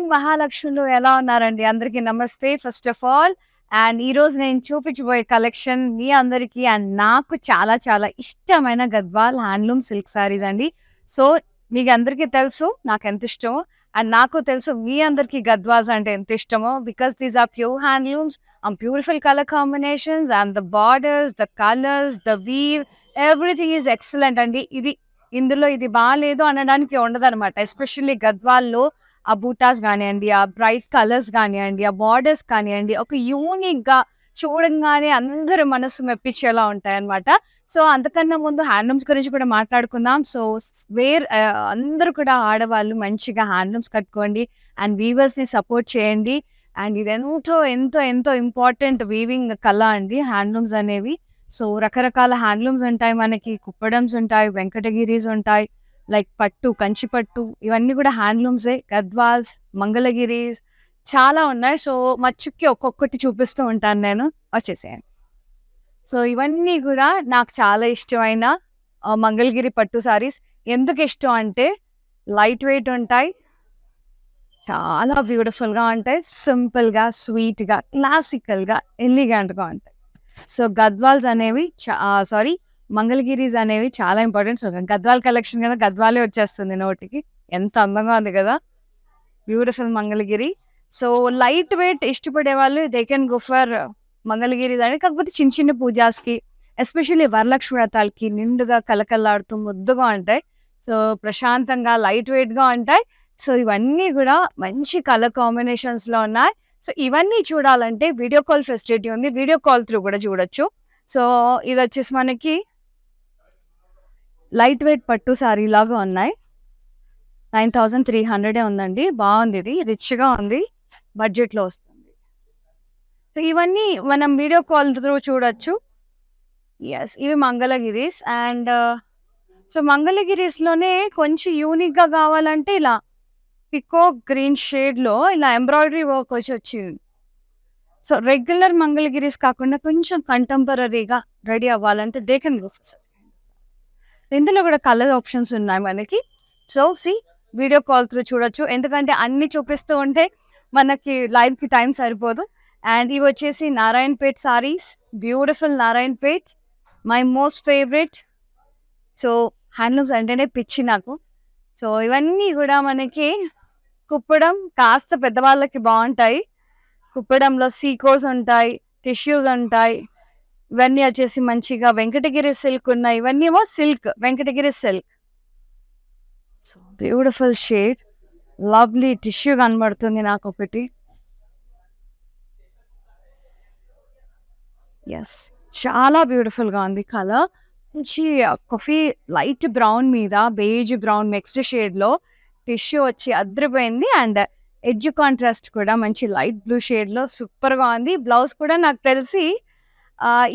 మహాలక్ష్ములు ఎలా ఉన్నారండి? అందరికీ నమస్తే ఫస్ట్ ఆఫ్ ఆల్. అండ్ ఈరోజు నేను చూపించబోయే కలెక్షన్ మీ అందరికీ అండ్ నాకు చాలా చాలా ఇష్టమైన గద్వాల్ హ్యాండ్లూమ్ సిల్క్ సారీస్ అండి. సో మీకు అందరికీ తెలుసు నాకెంత ఇష్టమో. అండ్ నాకు తెలుసు మీ అందరికీ గద్వాల్స్ అంటే ఎంత ఇష్టమో. Because these are pure handlooms and beautiful colour combinations and the borders, the colours, the weave, everything is excellent అండి. ఇందులో ఇది బాలేదు అనడానికి ఉండదనమాట. ఎస్పెషల్లీ గద్వాల్లో ఆ బూటాస్ గానియండి, ఆ బ్రైట్ కలర్స్ గానియండి, ఆ బార్డర్స్ కానియండి, ఒక యూనిక్‌గా చూడంగానే అందరి మనసు మెప్పించేలా ఉంటాయన్నమాట. సో, అంతకన్నా ముందు హ్యాండ్లూమ్స్ గురించి కూడా మాట్లాడుకుందాం. సో, అందరూ కూడా ఆడవాళ్ళు మంచిగా హ్యాండ్లూమ్స్ కట్టుకోండి అండ్ వీవర్స్‌ని సపోర్ట్ చేయండి. అండ్ ఎంతో ఇంపార్టెంట్ వీవింగ్ కళ అండి హ్యాండ్లూమ్స్ అనేవి. సో, రకరకాల హ్యాండ్లూమ్స్ ఉంటాయి మనకి. కుప్పడమ్స్ ఉంటాయి, వెంకటగిరీస్ ఉంటాయి. లైక్ పట్టు, కంచి పట్టు ఇవన్నీ కూడా హ్యాండ్లూమ్సే. గద్వాల్స్, మంగళగిరీస్ చాలా ఉన్నాయి. సో, మచ్చుక్కి ఒక్కొక్కటి చూపిస్తూ ఉంటాను నేను. వచ్చేసేయండి. సో, ఇవన్నీ కూడా నాకు చాలా ఇష్టమైన మంగళగిరి పట్టు సారీస్. ఎందుకు ఇష్టం అంటే లైట్ వెయిట్ ఉంటాయి. చాలా బ్యూటిఫుల్‌గా ఉంటాయి. సింపుల్‌గా, స్వీట్‌గా, క్లాసికల్‌గా, ఎలిగెంట్‌గా ఉంటాయి. సో, గద్వాల్స్ అనేవి మంగళగిరీస్ అనేవి చాలా ఇంపార్టెంట్. సో, గద్వాల్ కలెక్షన్ కదా గద్వాలే వచ్చేస్తుంది నోటికి. ఎంత అందంగా ఉంది కదా! Beautiful Mangalagiri. So, light weight ఇష్టపడే వాళ్ళు they can go for Mangalagiris అని. కాకపోతే చిన్న చిన్న పూజాస్‌కి ఎస్పెషల్లీ వరలక్ష్మి వ్రతాలకి నిండుగా కళకళలాడుతూ ముద్దుగా ఉంటాయి. సో, ప్రశాంతంగా లైట్ వెయిట్‌గా ఉంటాయి. సో, ఇవన్నీ కూడా మంచి కలర్ కాంబినేషన్స్‌లో ఉన్నాయి. సో, ఇవన్నీ చూడాలంటే వీడియో కాల్ ఫెసిలిటీ ఉంది. వీడియో కాల్ త్రూ కూడా చూడొచ్చు. సో, ఇదొచ్చేసి మనకి లైట్ వెయిట్ పట్టు సారీ లాగా ఉన్నాయి. 9300 ఉందండి. బాగుంది. ఇది రిచ్‌గా ఉంది. బడ్జెట్‌లో వస్తుంది. సో, ఇవన్నీ మనం వీడియో కాల్ త్రూ చూడొచ్చు. యెస్, ఇవి మంగళగిరీస్. అండ్ సో, మంగళగిరీస్‌లోనే కొంచెం యూనిక్‌గా కావాలంటే ఇలా పికాక్ గ్రీన్ షేడ్‌లో ఇలా ఎంబ్రాయిడరీ వర్క్ వచ్చింది. సో, రెగ్యులర్ మంగళగిరీస్ కాకుండా కొంచెం కంటెంపరరీగా రెడీ అవ్వాలంటే దే కెన్ గో ఫర్. ఇందులో కూడా కలర్ ఆప్షన్స్ ఉన్నాయి మనకి. సో, వీడియో కాల్ త్రూ చూడొచ్చు. ఎందుకంటే అన్ని చూపిస్తూ ఉంటే మనకి లైవ్‌కి టైం సరిపోదు. అండ్ ఇవి వచ్చేసి Narayanpet saris. Beautiful Narayanpet. My most favourite. So, handlooms అంటేనే పిచ్చి నాకు. సో, ఇవన్నీ కూడా మనకి కుప్పడం కాస్త పెద్దవాళ్ళకి బాగుంటాయి. కుప్పడంలో సీకోస్ ఉంటాయి, టిష్యూస్ ఉంటాయి. ఇవన్నీ వచ్చేసి మంచిగా వెంకటగిరి సిల్క్ ఉన్నాయి. ఇవన్నీ ఏమో silk, Venkatagiri silk. So, beautiful shade. Lovely tissue కనబడుతుంది నాకు ఒకటి. ఎస్, చాలా బ్యూటిఫుల్‌గా ఉంది కలర్. మంచి కాఫీ లైట్ బ్రౌన్ మీద బేజ్ బ్రౌన్ మిక్స్డ్ షేడ్‌లో టిష్యూ వచ్చి అద్రిపోయింది. అండ్ ఎడ్జ్ కాంట్రాస్ట్ కూడా మంచి లైట్ బ్లూ షేడ్‌లో సూపర్‌గా ఉంది. బ్లౌజ్ కూడా నాకు తెలిసి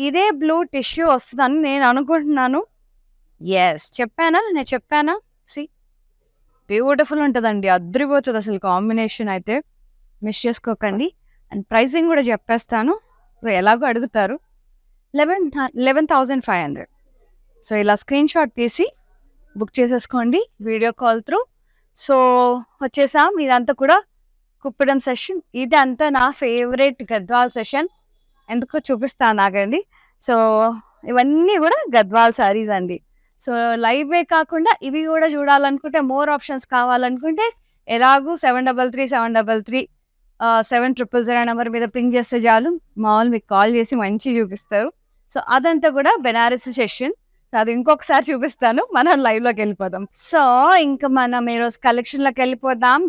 ఇదే బ్లూ టిష్యూ వస్తదని నేను అనుకుంటున్నాను. యెస్, నేను చెప్పానా? బ్యూటిఫుల్ ఉంటదండి. అద్రిపోతది అసలు కాంబినేషన్ అయితే. మిస్ చేసుకోకండి. అండ్ ప్రైసింగ్ కూడా చెప్పేస్తాను. సో, ఎలాగో అడుగుతారు. 11,500. సో, ఇలా స్క్రీన్ షాట్ తీసి బుక్ చేసేసుకోండి వీడియో కాల్ త్రూ. సో, వచ్చేసాం. ఇదంతా కూడా కుప్పడం సెషన్. ఇదంతా నా ఫేవరెట్ గద్వాల్ సెషన్. ఎందుకో చూపిస్తాను ఆగండి. సో, ఇవన్నీ కూడా గద్వాల్ సారీస్ అండి. సో, లైవే కాకుండా ఇవి కూడా చూడాలనుకుంటే మోర్ ఆప్షన్స్ కావాలనుకుంటే ఎలాగూ 7333 7000 నెంబర్ మీద పింగ్ చేస్తే చాలు. మా వాళ్ళు మీకు కాల్ చేసి మంచిగా చూపిస్తారు. సో, అదంతా కూడా బెనారసి సెషన్. అది ఇంకొకసారి చూపిస్తాను. మనం లైవ్‌లోకి వెళ్ళిపోదాం. సో, ఇంకా మనం ఈరోజు కలెక్షన్‌లోకి వెళ్ళిపోదాం.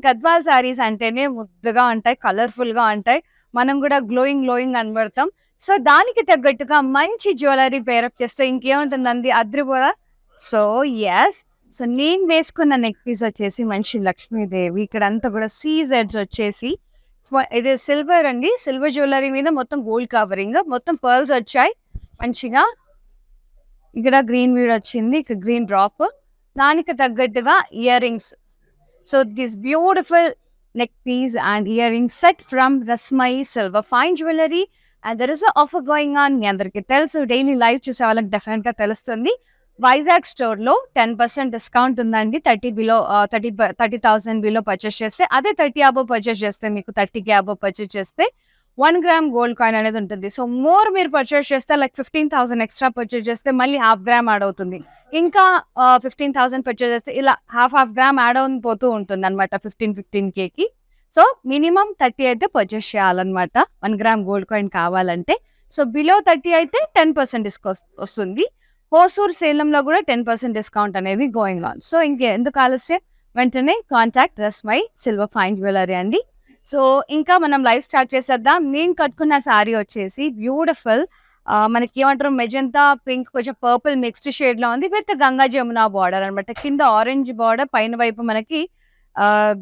గద్వాల్ సారీస్ అంటేనే ముద్దుగా ఉంటాయి, కలర్‌ఫుల్‌గా ఉంటాయి. మనం కూడా గ్లోయింగ్ కనబడతాం. సో, దానికి తగ్గట్టుగా మంచి జ్యువెలరీ పేరప్ చేస్తే ఇంకేముంటుందండి, అద్రిపోదా? So, yes. సో, నేను వేసుకున్న నెక్ పీస్ వచ్చేసి మంచి లక్ష్మీదేవి. ఇక్కడంతా కూడా సీజెడ్స్ వచ్చేసి ఇది సిల్వర్ అండి. సిల్వర్ జ్యువెలరీ మీద మొత్తం గోల్డ్ కవరింగ్, మొత్తం పర్ల్స్ వచ్చాయి మంచిగా. ఇక్కడ గ్రీన్ వీడ్ వచ్చింది, ఇక్కడ గ్రీన్ డ్రాప్. దానికి తగ్గట్టుగా ear rings. So, this beautiful neck piece and ear ring set from Rasmai silver fine jewellery. And there is offer going on. మీ అందరికీ తెలుసు, డైలీ లైవ్ చూసే వాళ్ళకి డెఫినెట్గా తెలుస్తుంది. వైజాగ్ స్టోర్‌లో 10% డిస్కౌంట్ ఉందండి. 30,000 బిలో పర్చేస్ చేస్తే. అదే 30 అబోవ్ పర్చేస్ చేస్తే మీకు 30,000 అబోవ్ పర్చేస్ చేస్తే 1 గ్రామ్ గోల్డ్ కాయిన్ అనేది ఉంటుంది. సో, మోర్ మీరు పర్చేస్ చేస్తే లైక్ 15,000 ఎక్స్‌ట్రా పర్చేస్ చేస్తే మళ్ళీ హాఫ్ గ్రామ్ యాడ్ అవుతుంది. ఇంకా 15,000 పర్చేస్ చేస్తే ఇలా హాఫ్ గ్రామ్ యాడ్ ఆన్ పోతూ ఉంటుందన్నమాట 15Kకి. సో, మినిమమ్ 30 అయితే పర్చేస్ చేయాలన్నమాట. 1 గ్రామ్ గోల్డ్ కాయిన్ కావాలంటే. సో, బిలో 30 అయితే 10% వస్తుంది. హోసూర్ సేలంలో కూడా 10% డిస్కౌంట్ అనేది గోయింగ్ ఆన్. సో, ఇంకెందుకు ఆలస్యం వెంటనే కాంటాక్ట్ రస్మై సిల్వర్ ఫైన్ జ్యువెలరీ అండి. సో, ఇంకా మనం లైవ్ స్టార్ట్ చేసేద్దాం. నేను కట్టుకున్న శారీ వచ్చేసి బ్యూటిఫుల్ మనకి ఏమంటారు మెజంతా పింక్ కొంచెం పర్పుల్ మిక్స్డ్ షేడ్‌లో ఉంది విత్ గంగా జమున బార్డర్ అనమాట. కింద ఆరెంజ్ బార్డర్ పైన వైపు మనకి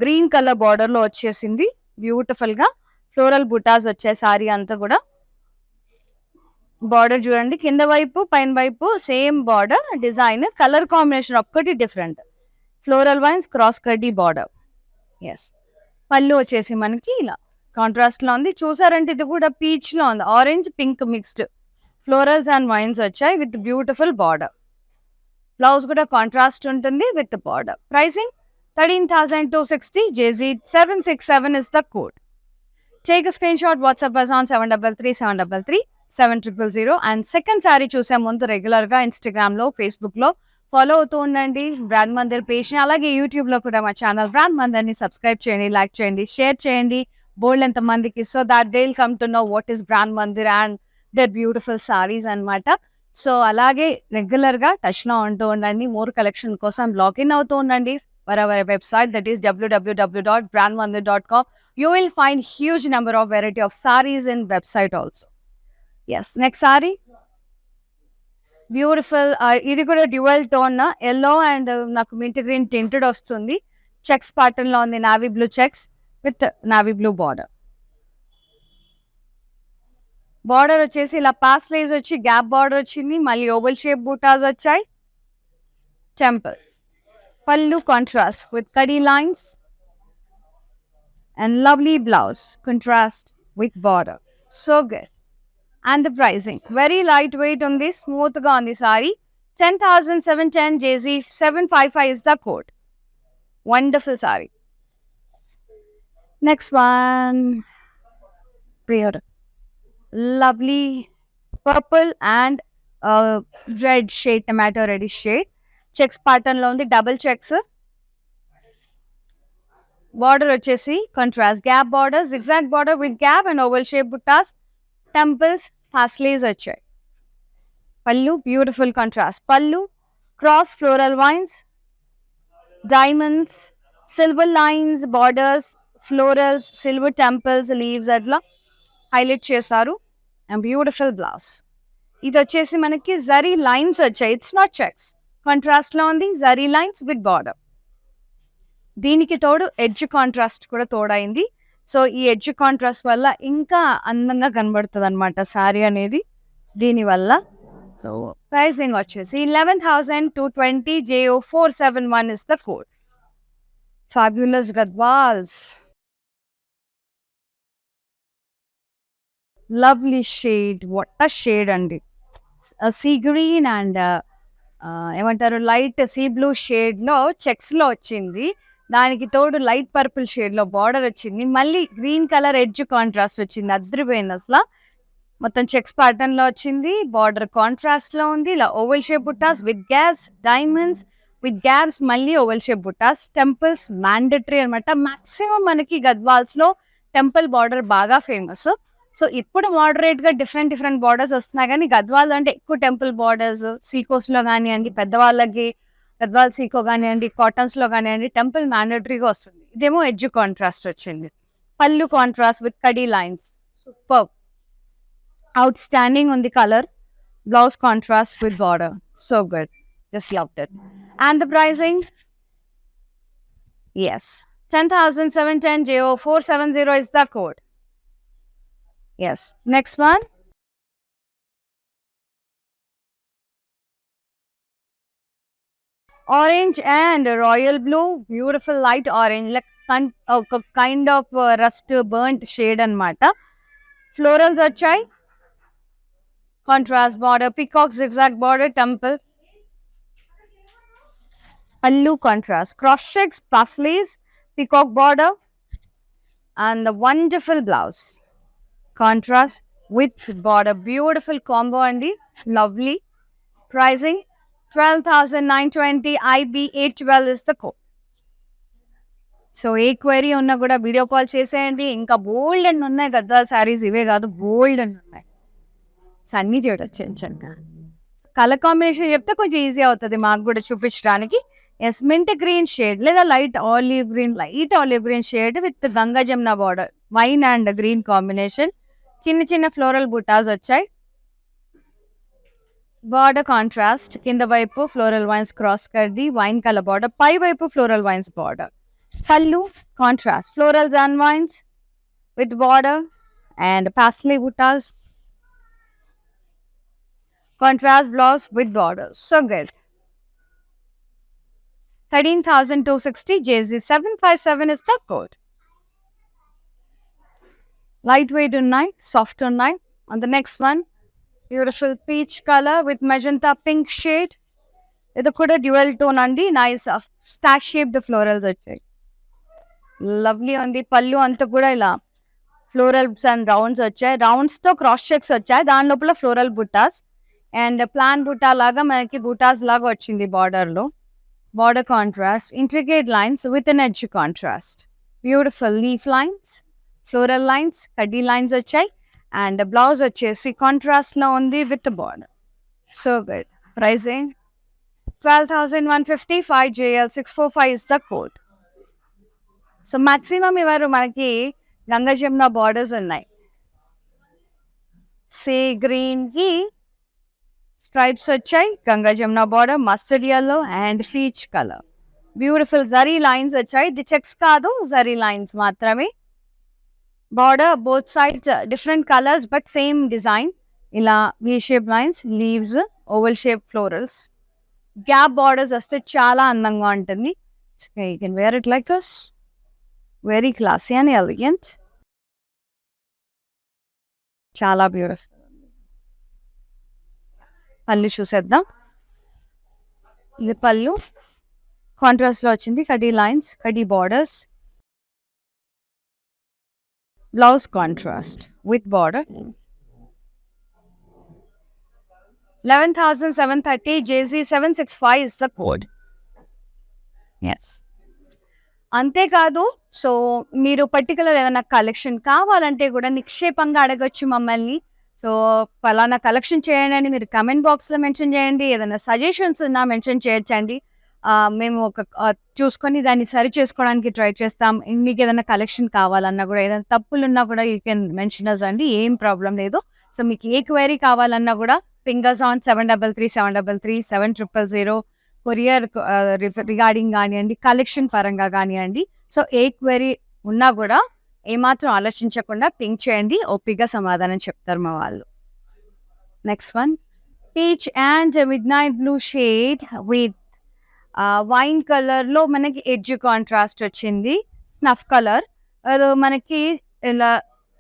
గ్రీన్ కలర్ బార్డర్‌లో వచ్చేసింది. బ్యూటిఫుల్‌గా ఫ్లోరల్ బుటాస్ వచ్చాయి శారీ అంతా కూడా. బార్డర్ చూడండి కింద వైపు పైన వైపు same border design colour combination ఒక్కటి డిఫరెంట్ ఫ్లోరల్ వైన్స్ క్రాస్ కడ్డీ బార్డర్. ఎస్ పళ్ళు వచ్చేసి మనకి ఇలా కాంట్రాస్ట్ లో ఉంది. చూసారంటే ఇది కూడా పీచ్ లో ఉంది. Orange pink mixed florals and wines వచ్చాయి విత్ బ్యూటిఫుల్ బార్డర్. బ్లౌజ్ కూడా కాంట్రాస్ట్ ఉంటుంది with border. Pricing 13,260. JZ 767 is the code. Take a screenshot, WhatsApp us on 733-733-7000. And second sari చూసే ముందు రెగ్యులర్గా ఇన్స్టాగ్రామ్లో ఫేస్బుక్లో ఫాలో అవుతూ ఉండండి బ్రాండ్ మందిర్ పేజ్ని. అలాగే యూట్యూబ్లో కూడా మా ఛానల్ బ్రాండ్ మందిర్ని సబ్స్క్రైబ్ చేయండి, లైక్ చేయండి, షేర్ చేయండి బోల్డ్ ఎంత మందికి. So that they will come to know what is Brand Mandir and their beautiful saris అనమాట. సో అలాగే రెగ్యులర్గా టచ్లో ఉంటూ ఉండండి. మోర్ కలెక్షన్ కోసం లాగిన్ అవుతూ ఉండండి our website, that is www.brandmandir.com. You will find huge number of variety of sarees in website also. Yes, next saree. Beautiful. ఇది కూడా డ్యూయల్ టోన్ ఎల్లో అండ్ నాకు మింట్ గ్రీన్ టింటెడ్ వస్తుంది. Checks pattern లో ఉంది. Navy blue checks with navy blue border. Border వచ్చేసి ఇలా pass లైజ్ వచ్చి gap border వచ్చింది. మళ్ళీ ఓవల్ షేప్ బూటాస్ వచ్చాయి. Temples. Pallu contrast with cutty lines and lovely blouse contrast with border. So good. And the pricing very lightweight on this, smooth ga on the saree. 10,710. JZ 755 is the code. Wonderful saree. Next one. Clear. Lovely purple and red shade, tomato reddish shade. Checks pattern లో ఉంది. Double checks. Border వచ్చేసి contrast gap border, zigzag border with gap and oval shape buttas. Temples హాస్లీవ్స్ వచ్చాయి. Pallu beautiful contrast pallu. Cross floral vines, diamonds, silver lines, borders, florals, silver temples, leaves అట్లా highlight చేశారు. And beautiful blouse. ఇది వచ్చేసి మనకి zari lines వచ్చాయి. It's not checks. Contrast లో ఉంది. Zari lines with border. దీనికి తోడు ఎడ్జ్ కాంట్రాస్ట్ కూడా తోడైంది. సో ఈ ఎడ్జ్ కాంట్రాస్ట్ వల్ల ఇంకా అందంగా కనబడుతుంది అనమాట శారీ అనేది దీనివల్ల. సో ప్రైసింగ్ వచ్చేసి 11,220. JO 471 is the code. Fabulous gadwals. Lovely shade. What a shade అండి. సీ గ్రీన్ అండ్ ఏమంటారు లైట్ సీ బ్లూ షేడ్ లో చెక్స్ లో వచ్చింది. దానికి తోడు లైట్ పర్పుల్ షేడ్ లో బార్డర్ వచ్చింది. మళ్ళీ గ్రీన్ కలర్ ఎడ్జ్ కాంట్రాస్ట్ వచ్చింది. అదిరిపోయింది అసలు. మొత్తం చెక్స్ ప్యాటర్న్ లో వచ్చింది. బార్డర్ కాంట్రాస్ట్ లో ఉంది. ఇలా oval shape buttas with gaps, diamonds with gaps, మళ్ళీ oval shape buttas. Temples mandatory అనమాట. మాక్సిమం మనకి గద్వాల్స్ లో టెంపుల్ బార్డర్ బాగా ఫేమస్. సో ఇప్పుడు మోడరేట్ గా డిఫరెంట్ బార్డర్స్ వస్తున్నాయి. కానీ గద్వాల్ అంటే ఎక్కువ టెంపుల్ బార్డర్స్. సీకోస్ లో కానివ్వండి, పెద్దవాళ్ళకి గద్వాల్ సీకో కానివ్వండి, కాటన్స్ లో కానివ్వండి, టెంపుల్ మ్యాండటరీగా వస్తుంది. ఇదేమో ఎడ్జ్ కాంట్రాస్ట్ వచ్చింది. పళ్ళు కాంట్రాస్ట్ విత్ కడీ లైన్స్. సూపర్ అవుట్ స్టాండింగ్ ఉంది colour. Blouse contrast with border. So good. Just loved it. And the pricing yes 10,710. JO 470 is the code. Yes. Next one. Orange and royal blue. Beautiful light orange. Like kind of rust burnt shade anamata. Florals vachai. Contrast border. Peacock zigzag border. Temple. Pallu contrast, cross checks, paisleys, peacock border, and the wonderful blouse. Contrast with border. Beautiful combo and lovely. Pricing 12,920 IB812 is the code. So A query ఉన్నా కూడా video call చేసేయండి. ఇంకా బోల్డ్ అని ఉన్నాయి గద్వాల్ శారీస్, ఇవే కాదు బోల్డ్ అని ఉన్నాయి. సో అన్నీ చూడొచ్చు. కలర్ కాంబినేషన్ చెప్తే కొంచెం ఈజీ అవుతుంది మాకు కూడా చూపించడానికి. ఎస్, మింట్ గ్రీన్ షేడ్ లేదా light olive green shade with Ganga Jamuna border, vine and green combination. చిన్న చిన్న ఫ్లోరల్ బుటాస్ వచ్చాయి. బార్డర్ కాంట్రాస్ట్, కింద వైపు ఫ్లోరల్ వైన్స్ క్రాస్ కర్ది వైన్ కలర్ బార్డర్, పై వైపు floral vines border. Pallu contrast, florals and vines with border and paisley buttas. Contrast blouse with border. So good. 13,260 JZ757 is the code. Lightweight ఉన్నాయి, soft ఉన్నాయి. On the next one, beautiful peach color with magenta pink shade. ఇది కూడా dual tone అండి. Nice star shaped florals వచ్చాయి. Lovely ఉంది. పళ్ళు అంతా కూడా ఇలా ఫ్లోరల్స్ అండ్ రౌండ్స్ వచ్చాయి. రౌండ్స్ తో క్రాస్ చెక్స్ వచ్చాయి. దాని లోపల ఫ్లోరల్ బుటాస్ అండ్ ప్లాన్ బుటా లాగా మనకి బుటాస్ లాగా వచ్చింది బార్డర్ లో. Border contrast, intricate lines with an edge contrast. Beautiful leaf lines, floral lines, కడ్డీ లైన్స్ వచ్చాయి. అండ్ బ్లౌజ్ వచ్చేసి కాంట్రాస్ట్ లో ఉంది with border. So good. Pricing 12,150 5JL645 is the code. So maximum ఇవారు మనకి గంగా జమున బార్డర్స్ ఉన్నాయి. సీ గ్రీన్ కి stripes వచ్చాయి, Ganga Jamuna border, mustard yellow and peach colour. Beautiful zari lines వచ్చాయి. ఇది చెక్స్ కాదు, జరీ లైన్స్ మాత్రమే. Border both sides different colours but same design. ఇలా V shape lines, leaves, oval shape florals, gap borders వస్తే చాలా అందంగా ఉంటుంది. You can wear it like this. Very classy and elegant. చాలా బ్యూటిఫుల్. పళ్ళు చూసేద్దాం. ఇది పళ్ళు కాంట్రాస్ట్ లో వచ్చింది. కడ్డీ లైన్స్, కడ్డీ borders. Blouse contrast with border. 11,730 JZ765 is the code. Yes. అంతేకాదు, సో మీరు పర్టికులర్ ఏదైనా కలెక్షన్ కావాలంటే కూడా నిక్షేపంగా అడగచ్చు మమ్మల్ని. సో ఫలానా కలెక్షన్ చేయండి అని మీరు కమెంట్ బాక్స్లో మెన్షన్ చేయండి. ఏదైనా సజెషన్స్ ఉన్నా మెన్షన్ చేయొచ్చండి. మేము ఒక చూసుకొని దాన్ని సరి చేసుకోవడానికి ట్రై చేస్తాం. మీకు ఏదైనా కలెక్షన్ కావాలన్నా కూడా, ఏదైనా తప్పులు ఉన్నా కూడా యూ కెన్ మెన్షన్ అస్ అండి. ఏం ప్రాబ్లం లేదు. సో మీకు ఏ క్వైరీ కావాలన్నా కూడా ఫింగర్స్ ఆన్ 733 కొరియర్ రిగార్డింగ్ కానివ్వండి, కలెక్షన్ పరంగా కానివ్వండి. సో ఏ క్వైరీ ఉన్నా కూడా ఏమాత్రం ఆలోచించకుండా పింక్ చేయండి. ఓపిగా సమాధానం చెప్తారు మా వాళ్ళు. Next one, peach and midnight blue shade with vine colour లో మనకి ఎడ్జ్ కాంట్రాస్ట్ వచ్చింది. స్నఫ్ కలర్ మనకి ఇలా,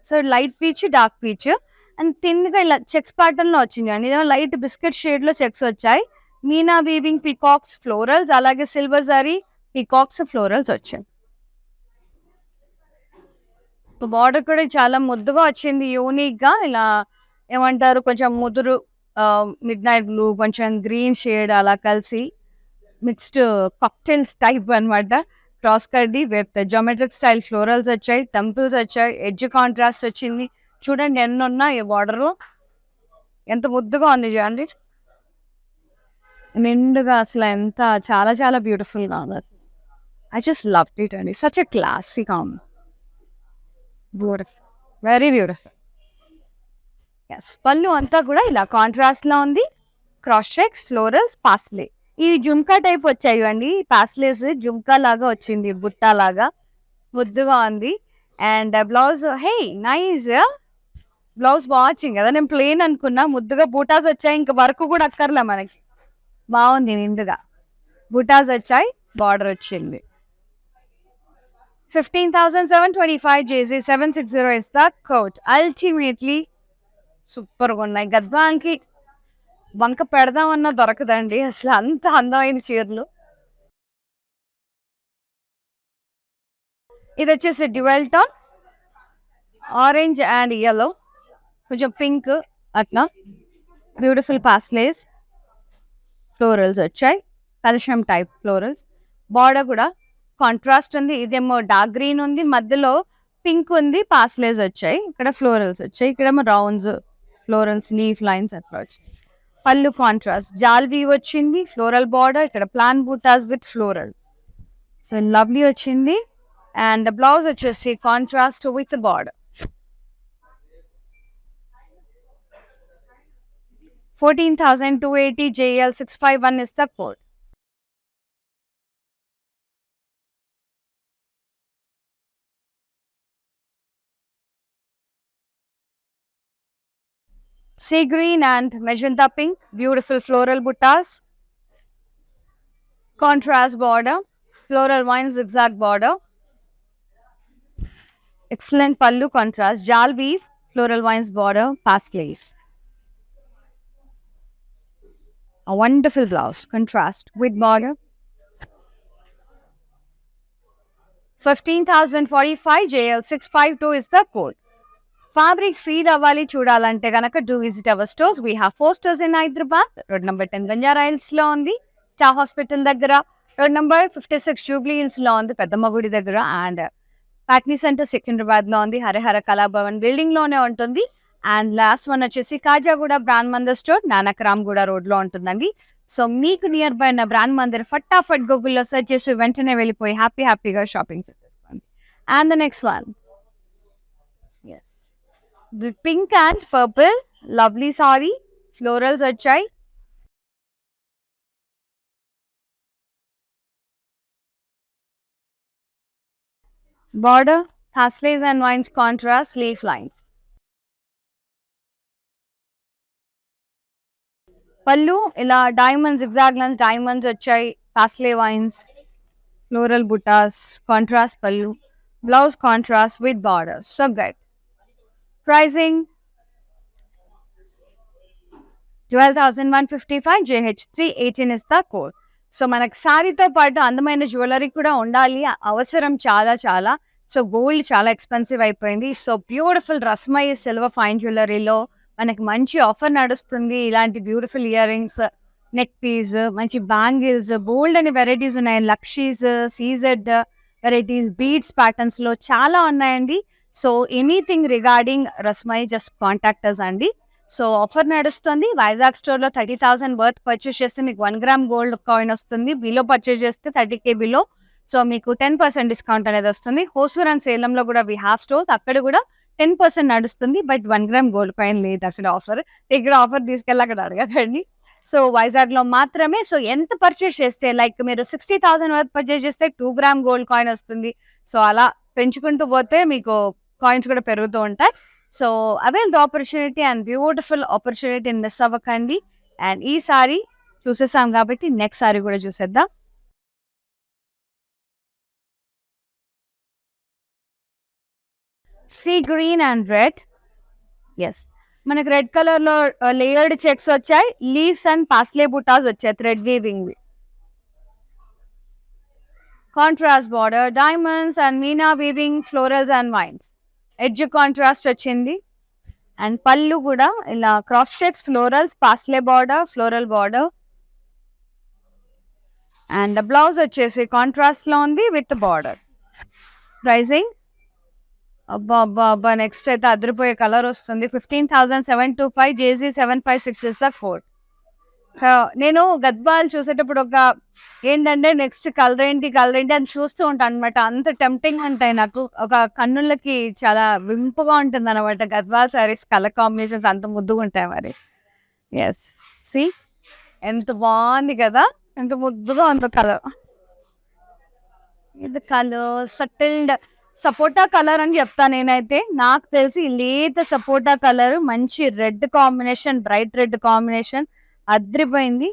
so light peach, dark peach and థిన్గా ఇలా చెక్స్ ప్యాటర్న్ లో వచ్చింది అండి. లైట్ బిస్కెట్ షేడ్ లో చెక్స్ వచ్చాయి. మీనా వీవింగ్ పీకాక్స్ ఫ్లోరల్స్, అలాగే సిల్వర్ జరీ పీకాక్స్ ఫ్లోరల్స్ వచ్చాయి. బార్డర్ కూడా చాలా ముద్దుగా వచ్చింది. యూనిక్ గా ఇలా ఏమంటారు, కొంచెం ముదురు మిడ్ నైట్ బ్లూ, కొంచెం గ్రీన్ షేడ్ అలా కలిసి మిక్స్డ్ కాక్టైల్స్ టైప్ అనమాట. క్రాస్ కర్ది విత్ జామెట్రిక్ స్టైల్ ఫ్లోరల్స్ వచ్చాయి, టెంపుల్స్ వచ్చాయి, ఎడ్జ్ కాంట్రాస్ట్ వచ్చింది. చూడండి ఎన్ని ఉన్నాయి ఈ బార్డర్ లో, ఎంత ముద్దుగా ఉంది చూడండి. నిండుగా అసలు ఎంత చాలా చాలా బ్యూటిఫుల్ గా ఉంది. ఐ జస్ట్ లవ్ ఇట్ అండి. Such a classy calm, beautiful, very beautiful. Yes, పళ్ళు అంతా కూడా ఇలా కాంట్రాస్ట్ లో ఉంది. Cross checks, florals, paisley. ఈ జుమ్కా టైప్ వచ్చాయి అండి. పాస్లేస్ జుమ్కా లాగా వచ్చింది, బుట్టా లాగా ముద్దుగా ఉంది. And blouse, hey nice blouse watching కదా. నేను ప్లెయిన్ అనుకున్నా, ముద్దుగా బూటాస్ వచ్చాయి. ఇంకా వర్క్ కూడా అక్కర్లే మనకి, బాగుంది. నిండుగా బూటాస్ వచ్చాయి, బార్డర్ వచ్చింది. 15,725 JZ760 is the code. Ultimately సూపర్గా ఉన్నాయి. గద్వాల్కి వంక పెడదామన్నా దొరకదండి అసలు, అంత అందమైన చీరలు. ఇది వచ్చేసి dual tone orange and yellow, కొంచెం పింక్ అట్లా బ్యూటిఫుల్ పాస్లేస్ ఫ్లోరల్స్ వచ్చాయి, కలశం టైప్ ఫ్లోరల్స్. బార్డర్ కూడా కాంట్రాస్ట్ ఉంది, ఇదేమో డార్క్ గ్రీన్ ఉంది, మధ్యలో పింక్ ఉంది, పాస్లేస్ వచ్చాయి, ఇక్కడ ఫ్లోరల్స్ వచ్చాయి, ఇక్కడేమో రౌండ్స్ ఫ్లోరల్స్ లీఫ్ లైన్స్ అట్లా వచ్చాయి. పళ్ళు కాంట్రాస్ట్ జాల్ వీవ్ వచ్చింది, ఫ్లోరల్ బార్డర్, ఇక్కడ plan buttas with florals. So lovely వచ్చింది. అండ్ బ్లౌజ్ వచ్చేసి contrast with border. 14,280 JL 651 is the code. Sea green and magenta pink, beautiful floral buttas, contrast border, floral vine zigzag border, excellent pallu contrast, jal weave, floral vines border, paslays. A wonderful blouse, contrast with border. 15,045 JL 652 is the code. Fabric feed అవ్వాలి చూడాలంటే కనుక do visit our stores. We have 4 stores in Hyderabad. Road number 10 Banjara Hills లో ఉంది, star hospital దగ్గర. Road number 56 Jubilee hills లో ఉంది, పెద్దమ్మగుడి దగ్గర. And Patny centre Secunderabad లో ఉంది, హరిహర కళాభవన్ బిల్డింగ్ లోనే ఉంటుంది. అండ్ లాస్ట్ వన్ వచ్చేసి Kajaguda brand Mandir store, Nanakramguda road లో ఉంటుందండి. సో మీకు నియర్ బై ఉన్న బ్రాండ్ మందిర్ ఫటాఫట్ గూగుల్లో సెర్చ్ చేసి వెంటనే వెళ్ళిపోయి హ్యాపీగా షాపింగ్ చేసేసుకోండి. And the next one, yes, pink and purple lovely sari, florals వచ్చాయి. బార్డర్ హాస్లేస్ and vines contrast leaf lines. Pallu ఇలా డైమండ్స్ ఎగ్జాక్ట్ లైన్స్ డైమండ్స్ వచ్చాయి, paisley vines, floral butas, contrast pallu, blouse contrast with border. So good. Pricing 12,155 JH318 is the code. So మనకు శారీతో పాటు అందమైన jewellery కూడా ఉండాలి, అవసరం చాలా చాలా. సో గోల్డ్ చాలా ఎక్స్పెన్సివ్ అయిపోయింది. So beautiful Rasmayi silver fine జ్యువెలరీలో మనకి మంచి ఆఫర్ నడుస్తుంది. ఇలాంటి beautiful earrings, neck piece, మంచి బ్యాంగిల్స్, బోల్డ్ అని వెరైటీస్ ఉన్నాయి. లక్షీస్, సీజెడ్ వెరైటీస్, బీడ్స్ ప్యాటర్న్స్ లో చాలా ఉన్నాయండి. So anything regarding Rasmayi just contact us అండి. సో ఆఫర్ నడుస్తుంది. వైజాగ్ స్టోర్ లో 30,000 వర్త్ పర్చేస్ చేస్తే మీకు 1 గ్రామ్ గోల్డ్ కాయిన్ వస్తుంది. బిలో పర్చేస్ చేస్తే 30K బిలో. సో మీకు 10% డిస్కౌంట్ అనేది వస్తుంది. హోసూర్ అండ్ సేలంలో కూడా వీ హ్యావ్ స్టోర్స్, అక్కడ కూడా 10% నడుస్తుంది. బట్ 1 గ్రామ్ గోల్డ్ కాయిన్ లేదు అసలు ఆఫర్. ఇక్కడ ఆఫర్ తీసుకెళ్ళి అక్కడ అడగకండి. సో వైజాగ్ లో మాత్రమే. సో ఎంత పర్చేస్ చేస్తే, లైక్ మీరు 60,000 వర్త్ పర్చేస్ చేస్తే 2 గ్రామ్ గోల్డ్ కాయిన్ వస్తుంది. సో అలా పెంచుకుంటూ పోతే మీకు కాయిన్స్ కూడా పెరుగుతూ ఉంటాయి. So avail the opportunity and beautiful ఆపర్చునిటీని మిస్ అవ్వకండి. అండ్ ఈ సారీ చూసేసాం కాబట్టి నెక్స్ట్ సారీ కూడా చూసేద్దాం. Sea green and red, yes, మనకి రెడ్ కలర్ లో లేయర్డ్ చెక్స్ వచ్చాయి, లీవ్స్ అండ్ పాస్లే బుటాస్ వచ్చాయి thread weaving. Contrast border, diamonds and meena weaving, florals and vines, edge contrast వచ్చింది. అండ్ పళ్ళు కూడా ఇలా cross checks, florals, parsley border, floral border. And blouse వచ్చేసి contrast లో ఉంది విత్ బార్డర్. ప్రైసింగ్ అబ్బా next అయితే అదిరిపోయే కలర్ వస్తుంది. 15,725 JZ756 is the code. నేను గద్వాల్ చూసేటప్పుడు ఒక ఏంటంటే నెక్స్ట్ కలర్ ఏంటి అని చూస్తూ ఉంటాను అనమాట. అంత టెంప్టింగ్ ఉంటాయి నాకు, ఒక కన్నులకి చాలా వింపుగా ఉంటుంది అనమాట గద్వాల్ సారీస్ కలర్ కాంబినేషన్స్, అంత ముద్దుగా ఉంటాయి మరి. ఎస్, సి ఎంత బాగుంది కదా, ఎంత ముద్దుగా ఉంది కలర్. ఇది కలర్ సటిల్డ్ సపోటా కలర్ అని చెప్తాను నేనైతే. నాకు తెలిసి లేత సపోటా కలర్, మంచి red combination, bright red combination అద్రిపోయింది.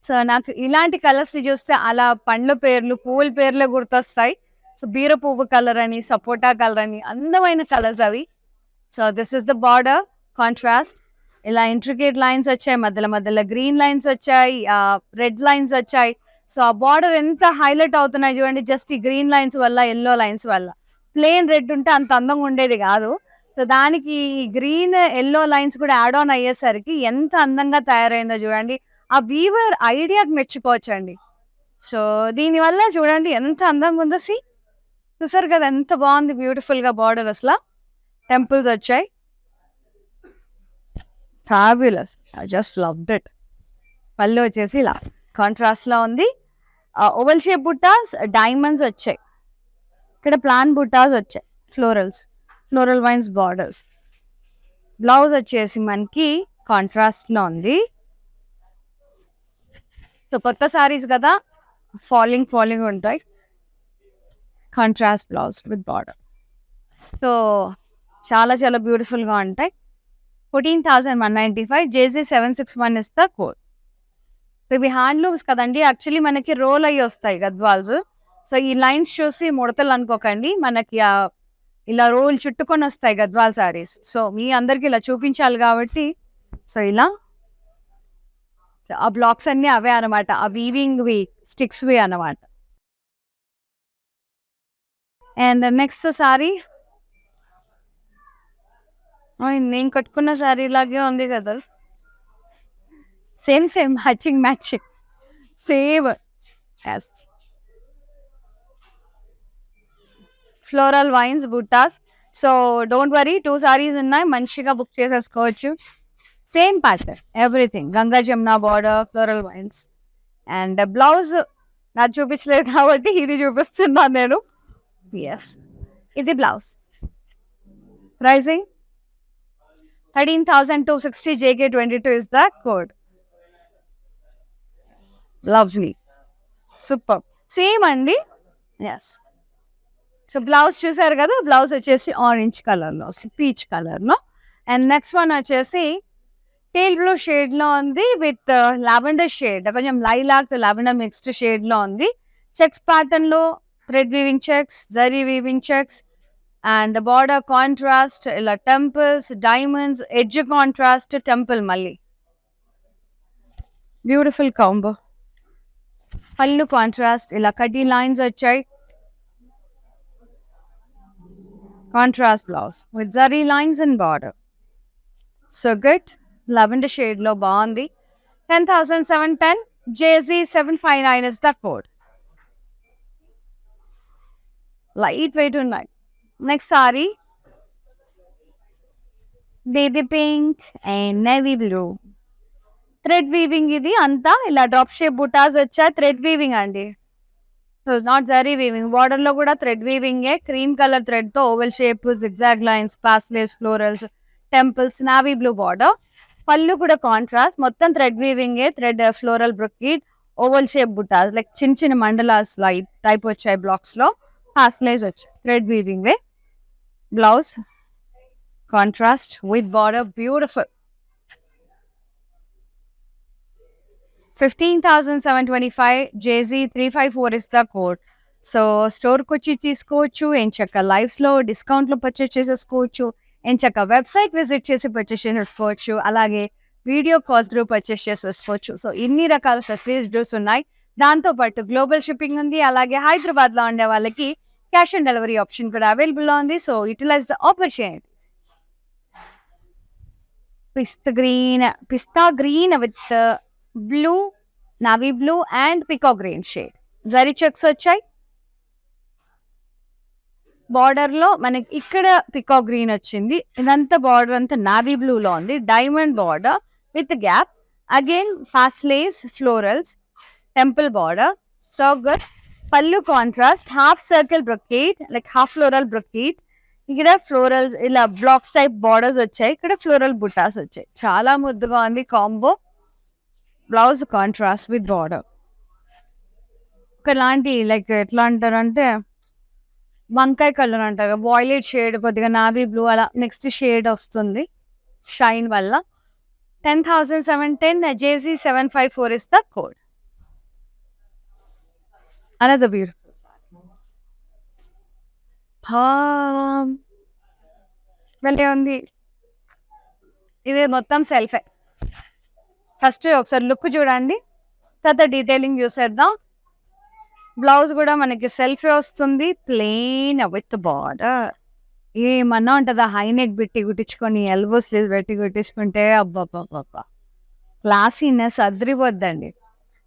సో నాకు ఇలాంటి కలర్స్ చూస్తే అలా పండ్ల పేర్లు, పువ్వుల పేర్లే గుర్తొస్తాయి. సో బీర పువ్వు కలర్ అని, సపోటా కలర్ అని, అందమైన కలర్స్ అవి. So this is the border contrast. ఇలా ఇంట్రికేట్ లైన్స్ వచ్చాయి, మధ్యలో గ్రీన్ లైన్స్ వచ్చాయి, రెడ్ లైన్స్ వచ్చాయి. సో ఆ బార్డర్ ఎంత హైలైట్ అవుతున్నాయి చూడండి, జస్ట్ ఈ గ్రీన్ లైన్స్ వల్ల, ఎల్లో లైన్స్ వల్ల. ప్లెయిన్ రెడ్ ఉంటే అంత అందంగా ఉండేది కాదు. సో దానికి గ్రీన్ ఎల్లో లైన్స్ కూడా యాడ్ ఆన్ అయ్యేసరికి ఎంత అందంగా తయారైందో చూడండి. ఆ వీవర్ ఐడియాకి మెచ్చుకోవచ్చండి. సో దీనివల్ల చూడండి ఎంత అందంగా ఉందో. చూసారు కదా ఎంత బాగుంది బ్యూటిఫుల్ గా బార్డర్. అసలు టెంపుల్స్ వచ్చాయి. Fabulous. I just loved it. పళ్ళు వచ్చేసి ఇలా కాంట్రాస్ట్ లో ఉంది. ఓవల్ షేప్ బుట్టాస్, డైమండ్స్ వచ్చాయి. ఇక్కడ ప్లాన్ బుట్టాస్ వచ్చాయి. Floral wines borders. బ్లౌజ్ వచ్చేసి మనకి కాంట్రాస్ట్ లో ఉంది. సో కొత్త సారీస్ కదా, ఫాలింగ్ ఉంటాయి. Contrast blouse with border. So చాలా చాలా బ్యూటిఫుల్ గా ఉంటాయి. 14,195. JG 761 is the code. So ఇవి హ్యాండ్లూమ్స్ కదండి, యాక్చువల్లీ మనకి రోల్ అయ్యి వస్తాయి గద్వాల్స్. సో ఈ లైన్స్ చూసి ముడతలు అనుకోకండి, మనకి ఇలా రోల్ చుట్టుకొని వస్తాయి గద్వాల్ సారీస్. సో మీ అందరికి ఇలా చూపించాలి కాబట్టి సో ఇలా ఆ బ్లాక్స్ అన్ని అవే అనమాట, ఆ వీవింగ్వి స్టిక్స్వి అనమాట. అండ్ నెక్స్ట్ సారీ నేను కట్టుకున్న సారీ లాగే ఉంది కదా, same matching same. Yes, floral vines buttas. So don't worry, 2 saris ఉన్నాయి, మంచిగా బుక్ చేసేసుకోవచ్చు. Same pattern everything. Ganga Jamuna border, floral vines. And blouse నాకు చూపించలేదు కాబట్టి ఇది చూపిస్తున్నాను నేను. ఎస్, ఇది blouse. Pricing 13,260. JK22 is the code. Lovely, super, same అండి. ఎస్. సో బ్లౌజ్ చూసారు కదా, బ్లౌజ్ వచ్చేసి ఆరెంజ్ కలర్లో, పీచ్ కలర్లో. అండ్ నెక్స్ట్ వన్ వచ్చేసి టేల్ బ్లూ షేడ్లో ఉంది విత్ లావెండర్ షేడ్, కొంచెం లైలాక్ లావెండర్ మిక్స్డ్ షేడ్లో ఉంది. చెక్స్ ప్యాటర్న్లో thread weaving checks, zari weaving checks. And border contrast, ఇలా temples, diamonds, edge contrast, temple మళ్ళీ. Beautiful combo. పళ్ళు కాంట్రాస్ట్, ఇలా కడ్డీ లైన్స్ వచ్చాయి. Contrast blouse with zari lines and border. So good, lavender షేడ్లో బాగుంది. 10,710. JZ 759 is the code. Light weight ఉన్నాయి. Next sari baby pink and navy blue. Thread weaving, ఇది అంతా ఇలా డ్రాప్ షేప్ బుటాస్ వచ్చాయి. థ్రెడ్ వీవింగ్ అండి, so not zari weaving. Border లో కూడా థ్రెడ్ వీవింగే, క్రీమ్ కలర్ థ్రెడ్ తో oval shape, zigzag lines, paisleys, florals, temples, navy blue border. Pallu కూడా కాంట్రాస్ట్, మొత్తం థ్రెడ్ వీవింగే. Thread floral brocade, oval shape butas like చిన్న చిన్న మండలాస్ లైట్ టైప్ వచ్చాయి. బ్లాక్స్ లో పాస్లేస్ వచ్చాయి. థ్రెడ్ వీవింగ్ వే. Blouse contrast with border, beautiful. 15,725. JZ 354 is the code. So స్టోర్కి వచ్చి తీసుకోవచ్చు, ఎంచక్క లైవ్స్లో డిస్కౌంట్లో పర్చేస్ చేసేసుకోవచ్చు, ఎంచక్క వెబ్సైట్ విజిట్ చేసి పర్చేస్ చేసుకోవచ్చు, అలాగే వీడియో కాల్స్ త్రూ పర్చేస్ చేసేసుకోవచ్చు. సో ఇన్ని రకాల ఫెసిలిటీస్ ఉన్నాయి. దాంతోపాటు గ్లోబల్ షిప్పింగ్ ఉంది, అలాగే హైదరాబాద్లో ఉండే వాళ్ళకి క్యాష్ ఆన్ డెలివరీ ఆప్షన్ కూడా అవైలబుల్లో ఉంది. So utilize the opportunity. Pista green with blue, navy blue and పికా గ్రీన్ షేడ్. జరీ చెక్స్ వచ్చాయి. బార్డర్ లో మనకి ఇక్కడ పికా గ్రీన్ వచ్చింది. ఇదంతా బార్డర్ అంతా నావీ బ్లూ లో ఉంది. Diamond border with gap. Again paisleys, florals, temple border. So good. Pallu contrast, half circle brocade like half floral brocade. ఇక్కడ ఫ్లోరల్స్ ఇలా బ్లాక్స్ టైప్ బార్డర్స్ వచ్చాయి. ఇక్కడ ఫ్లోరల్ బుటాస్ వచ్చాయి. చాలా ముద్దుగా ఉంది combo. Blouse contrast with border. ఒకలాంటి లైక్ ఎట్లా అంటారంటే వంకాయ కలర్ అంటారు, వాయిలెట్ షేడ్, కొద్దిగా నావీ బ్లూ అలా నెక్స్ట్ షేడ్ వస్తుంది షైన్ వల్ల. 10,710. JZ 754 is the code. Another beautiful. వెళ్ళే ఉంది. ఇది మొత్తం సెల్ఫే. ఫస్ట్ ఒకసారి లుక్ చూడండి, తర్వాత డీటెయిలింగ్ చూసేద్దాం. బ్లౌజ్ కూడా మనకి సెల్ఫీ వస్తుంది, ప్లెయిన్ విత్ బార్డర్. ఏమన్నా ఉంటుందా హై నెక్ పెట్టి కుట్టించుకొని ఎల్బో స్లీవ్ పెట్టి కుట్టించుకుంటే అబ్బబ్బబ్బబ్బా క్లాసీనెస్ అద్రిపోద్దండి.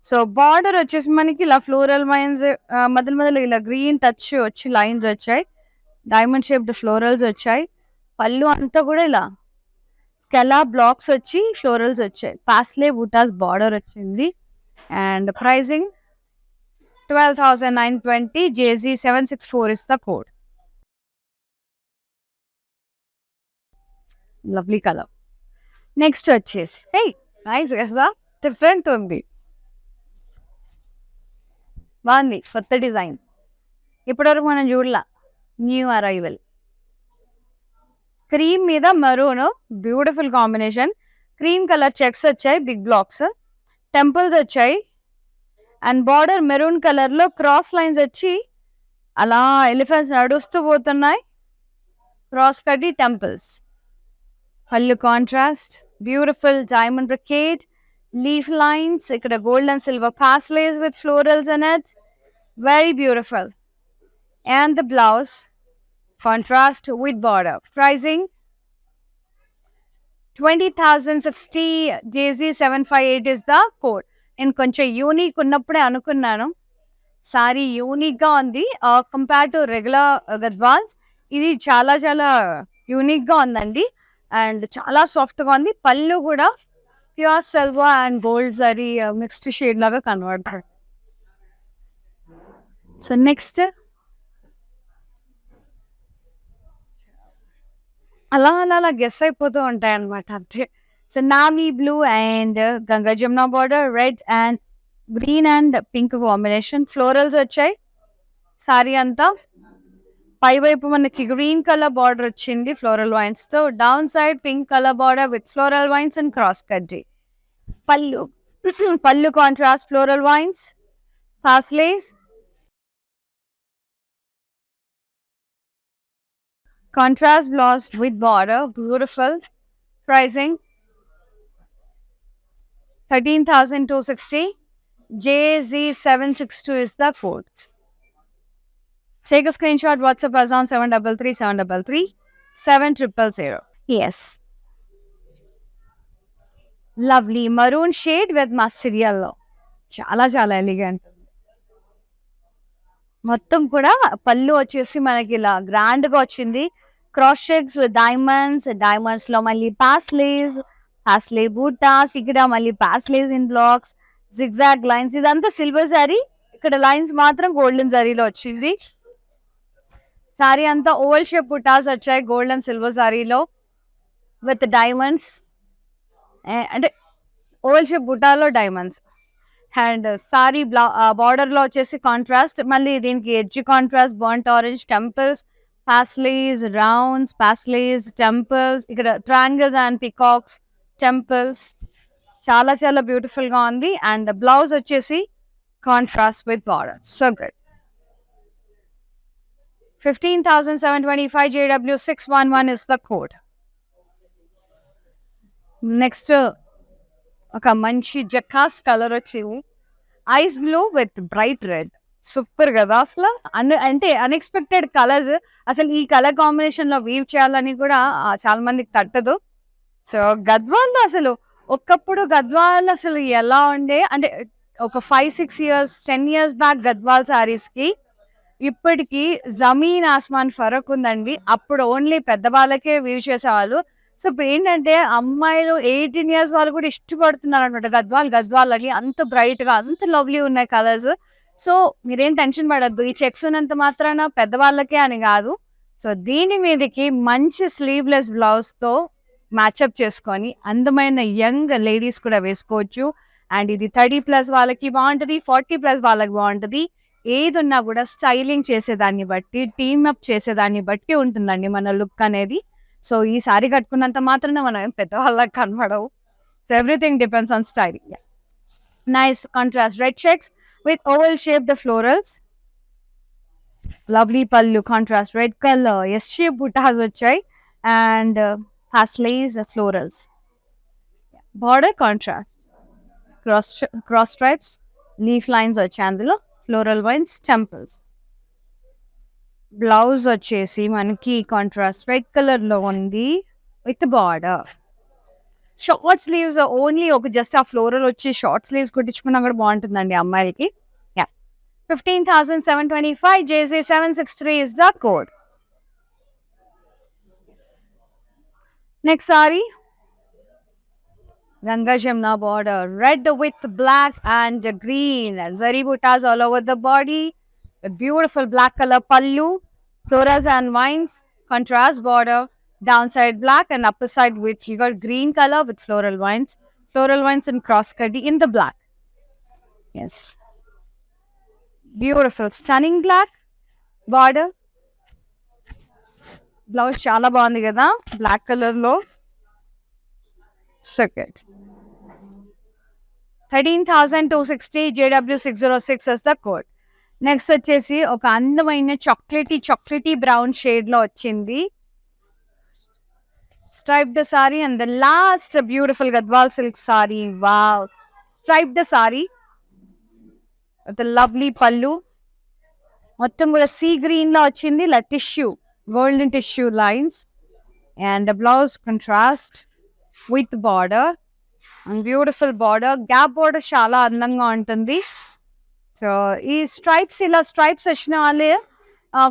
సో బార్డర్ వచ్చేసి మనకి ఇలా ఫ్లోరల్ లైన్స్ మధ్య మధ్యలో ఇలా గ్రీన్ టచ్ వచ్చి లైన్స్ వచ్చాయి, డైమండ్ షేప్డ్ ఫ్లోరల్స్ వచ్చాయి. పళ్ళు అంతా కూడా ఇలా స్కెలా బ్లాక్స్ వచ్చి ఫ్లోరల్స్ వచ్చాయి. పాస్లే బూటాస్ బార్డర్ వచ్చింది. And pricing 12,920. JZ764 is the code. Lovely colour. Next వచ్చేసి నైస్ కదా, డిఫరెంట్ ఉంది, బాగుంది, కొత్త డిజైన్, ఇప్పటివరకు మనం చూడలా, న్యూ అరైవల్. క్రీమ్ మీద maroon, beautiful combination. Cream colour checks వచ్చాయి, బిగ్ బ్లాక్స్, టెంపుల్స్ వచ్చాయి. అండ్ బార్డర్ మెరూన్ కలర్ లో క్రాస్ లైన్స్ వచ్చి అలా ఎలిఫెంట్స్ నడుస్తూ పోతున్నాయి, క్రాస్ కట్టి temples. Pallu contrast, beautiful diamond brocade, leaf lines, ఇక్కడ gold and silver paisleys with florals in it, very beautiful. And the blouse contrast with border. Pricing 20,060. JZ758 is the code. నేను కొంచెం unique ఉన్నప్పుడే అనుకున్నాను, sorry unique గా ఉంది compare to regular Gadwals. ఇది చాలా చాలా యూనిక్ గా ఉందండి, అండ్ చాలా సాఫ్ట్ గా ఉంది. పళ్ళు కూడా pure silver and gold zari mixed shade లాగా కనబడతాడు. సో నెక్స్ట్ అలా అలా అలా గెస్ అయిపోతూ ఉంటాయి అనమాట అంతే. So navy blue and Ganga Jamuna border, red and green and pink combination, florals వచ్చాయి సారీ అంతా. పై వైపు మనకి గ్రీన్ కలర్ బార్డర్ వచ్చింది ఫ్లోరల్ వైన్స్ తో, down side pink colour border with floral vines and cross cut. పళ్ళు పళ్ళు contrast floral wines, paisleys, contrast blouse with border, beautiful. Pricing 13,260. JZ762 is the code. Take a screenshot, WhatsApp us on 733 Yes. Lovely maroon shade with mustard yellow. చాలా చాలా elegant. మొత్తం కూడా పళ్ళు వచ్చేసి మనకి ఇలా గ్రాండ్ గా వచ్చింది, cross checks with diamonds, diamonds లో మళ్ళీ పాస్లేస్, పాస్లే బూటాస్, ఇక్కడ మళ్ళీ paisleys in blocks, zigzag lines. ఇదంతా సిల్వర్ సారీ, ఇక్కడ లైన్స్ మాత్రం గోల్డెన్ సారీలో వచ్చింది. సారీ అంతా ఓవల్ షేప్ బూటాస్ వచ్చాయి గోల్డ్ అండ్ సిల్వర్ సారీలో విత్ డైమండ్స్, అంటే ఓవల్ షేప్ బుటాలో డైమండ్స్. అండ్ సారీ బార్డర్ లో వచ్చేసి కాంట్రాస్ట్, మళ్ళీ దీనికి edge contrast, burnt orange, temples, paisleys, rounds, paisleys, temples, ఇక్కడ ట్రయాంగిల్స్ అండ్ పికాక్స్, టెంపుల్స్. చాలా చాలా బ్యూటిఫుల్ గా ఉంది. అండ్ బ్లౌజ్ వచ్చేసి contrast with border. So good. 15,725. JW611 is the code. Next ఒక మంచి జకాస్ కలర్ వచ్చింది, ice blue with bright red. Super కదా అసలు, అంటే అన్ఎక్స్పెక్టెడ్ కలర్స్. అసలు ఈ కలర్ కాంబినేషన్ లో వీవ్ చేయాలని కూడా చాలా మందికి తట్టదు. సో గద్వాల్లో అసలు ఒకప్పుడు గద్వాల్ అసలు ఎలా ఉండే అంటే ఒక 5-6 years 10 years back Gadwal saris కి ఇప్పటికి జమీన్ ఆస్మాన్ ఫరక్ ఉందండి. అప్పుడు ఓన్లీ పెద్దవాళ్ళకే వీవ్ చేసేవాళ్ళు. సో ఇప్పుడు ఏంటంటే అమ్మాయిలు 18 years వాళ్ళు కూడా ఇష్టపడుతున్నారు అనమాట గద్వాల్ అని. అంత బ్రైట్ గా అంత లవ్లీ ఉన్నాయి కలర్స్. సో మీరేం టెన్షన్ పడద్దు, ఈ చెక్స్ ఉన్నంత మాత్రాన పెద్దవాళ్ళకే అని కాదు. సో దీని మీదకి మంచి స్లీవ్లెస్ బ్లౌజ్ తో మ్యాచ్అప్ చేసుకొని అందమైన యంగ్ లేడీస్ కూడా వేసుకోవచ్చు. అండ్ ఇది 30+ వాళ్ళకి బాగుంటది, 40+ వాళ్ళకి బాగుంటది. ఏది ఉన్నా కూడా స్టైలింగ్ చేసేదాన్ని బట్టి, టీమ్ అప్ చేసేదాన్ని బట్టి ఉంటుందండి మన లుక్ అనేది. సో ఈ సారీ కట్టుకున్నంత మాత్రాన మనం ఏం పెద్దవాళ్ళకి కనబడవు. So everything depends on style. Nice contrast red checks with oval shaped florals, lovely pallu contrast red color, S shape buttas vachai, and paslays florals, border contrast, cross stripes, leaf lines vachai అందులో, floral wines temples. Blouse వచ్చేసి మనకి contrast red colour లో ఉంది with border. Short sleeves only ఒక just ఆ floral వచ్చి short sleeves కుట్టించుకున్నా కూడా బాగుంటుందండి అమ్మాయిలకి. 15,725 JZ763 is the code. Next saree, Ganga Jamna border, red with black and green, zari buttas all over the body, a beautiful black color pallu, florals and vines, contrast border, downside black and upper side with you got green color with floral vines and cross cutty in the black. Yes. Beautiful stunning black border. Blouse చాలా బాగుంది కదా black colour లో. Second 13,260 JW606 is the code. Next వచ్చేసి ఒక అందమైన chocolatey brown shade లో వచ్చింది striped sari and the last beautiful Gadwal silk sari. Wow, striped sari the lovely పళ్ళు మొత్తం కూడా సీ గ్రీన్ లో వచ్చింది. ఇలా tissue golden tissue lines and blouse contrast with border and beautiful border. Gap border చాలా అందంగా ఉంటుంది. సో ఈ స్ట్రైప్స్ ఇలా స్ట్రైప్స్ వచ్చిన వాళ్ళే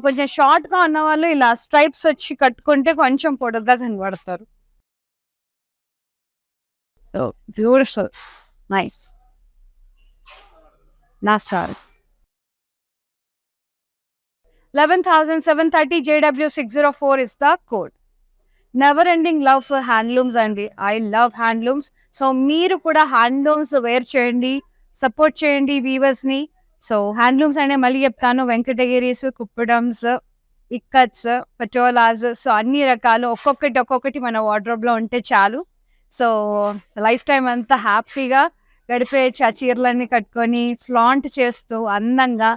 కొంచెం షార్ట్ గా ఉన్న వాళ్ళు ఇలా స్ట్రైప్స్ వచ్చి కట్టుకుంటే కొంచెం పొడుగ్గా కనబడతారు. So beautiful nice. Last saree 11,730 JW604 is the code. Never ending love for handlooms అండి. I love handlooms. సో మీరు కూడా హ్యాండ్లూమ్స్ వేర్ చేయండి, సపోర్ట్ చేయండి వీవర్స్ ని. సో హ్యాండ్లూమ్స్ అంటే మళ్ళీ చెప్తాను, వెంకటగిరీస్, కుప్పడమ్స్, ఇక్కత్స్, పటోలాస్, సో అన్ని రకాలు ఒక్కొక్కటి మన వార్డ్రోబ్ లో ఉంటే చాలు. సో లైఫ్ టైం అంతా హ్యాపీగా గడిపేయచ్చు ఆ చీరలన్నీ కట్టుకొని ఫ్లాంట్ చేస్తూ అందంగా.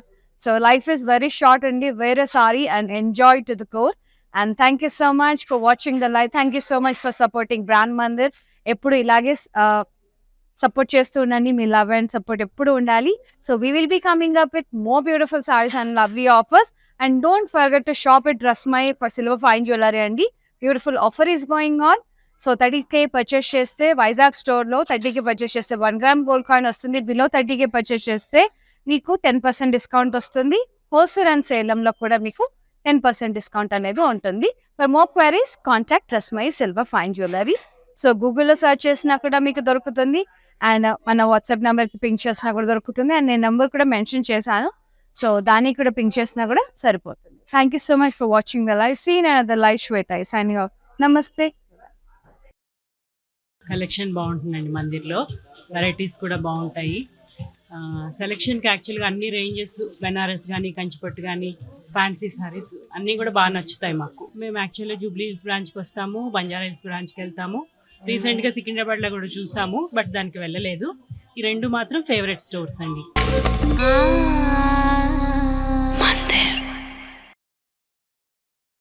So life is very short అండి. Wear a sari and enjoy to the core. And thank you so much for watching the live. Thank you so much for supporting brand Mandir. ఎప్పుడు ఇలాగే సపోర్ట్ చేస్తూ ఉండండి. మీ లవ్ అండ్ సపోర్ట్ ఎప్పుడు ఉండాలి. So we will be coming up with more beautiful saris and lovely offers. And don't forget to shop at Rasmayi for silver fine jewellery అండి. Beautiful offer is going on. So 30K purchase చేస్తే వైజాగ్ స్టోర్లో 30K purchase చేస్తే 1 gram gold coin వస్తుంది. Below 30K purchase చేస్తే మీకు 10% discount వస్తుంది. Wholesale and సేలంలో కూడా మీకు 10% డిస్కౌంట్ అనేది ఉంటుంది. For more queries contact Rasmayi silver fine jewellery. So గూగుల్లో సర్చ్ చేసినా కూడా మీకు దొరుకుతుంది. అండ్ మన వాట్సాప్ నెంబర్కి పింక్ చేసినా కూడా దొరుకుతుంది. అండ్ నేను నెంబర్ కూడా మెన్షన్ చేశాను. సో దానికి కూడా పింక్ చేసినా కూడా సరిపోతుంది. Thank you so much for watching the live. Seen and the live Shweta signing off. నమస్తే. కలెక్షన్ బాగుంటుందండి మందిర్లో, వెరైటీస్ కూడా బాగుంటాయి. సెలెక్షన్కి యాక్చువల్గా అన్ని రేంజెస్ బెనారస్ కానీ కంచిపట్టు కానీ ఫ్యాన్సీ సారీస్ అన్నీ కూడా బాగా నచ్చుతాయి మాకు. మేము యాక్చువల్గా జూబ్లీ హిల్స్ బ్రాంచ్కి వస్తాము, బంజారా హిల్స్ బ్రాంచ్కి వెళ్తాము. రీసెంట్గా సికింద్రాబాద్లో కూడా చూసాము, బట్ దానికి వెళ్ళలేదు. ఈ రెండు మాత్రం ఫేవరెట్ స్టోర్స్ అండి.